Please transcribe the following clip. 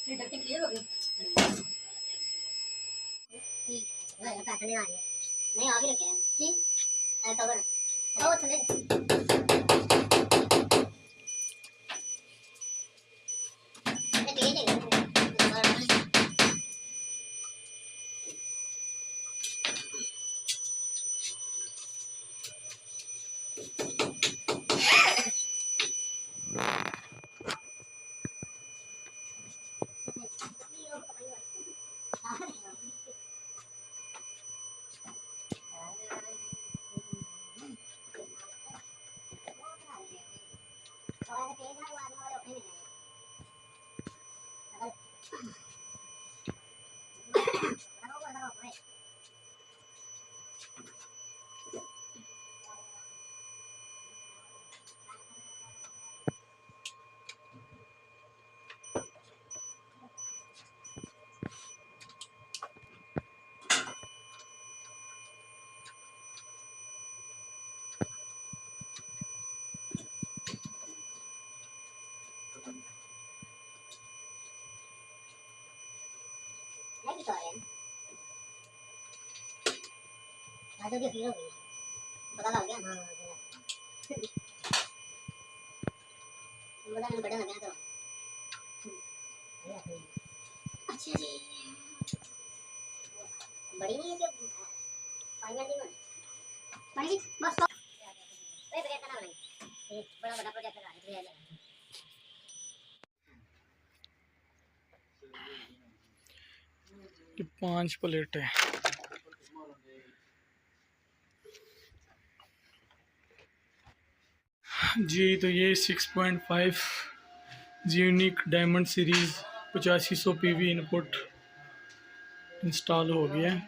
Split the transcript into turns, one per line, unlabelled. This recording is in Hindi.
डक्टी क्लियर हो गई। पैसा नहीं आ रही है। नहीं आगे रखे हैं कि कवर ओ थले नहीं तो है आज तो क्लियर हो गई पता लग गया। हां बड़ा बड़ा लग गया तो अच्छा जी बड़ी नहीं है कि फाइनल नहीं बड़ी बस ए बगैर का ना बनाई एक बड़ा बड़ा प्रोजेक्ट लगा रहे हैं।
ये 5 प्लेट है जी। तो ये 6.5 unique diamond series 8500 PV input install हो गया है।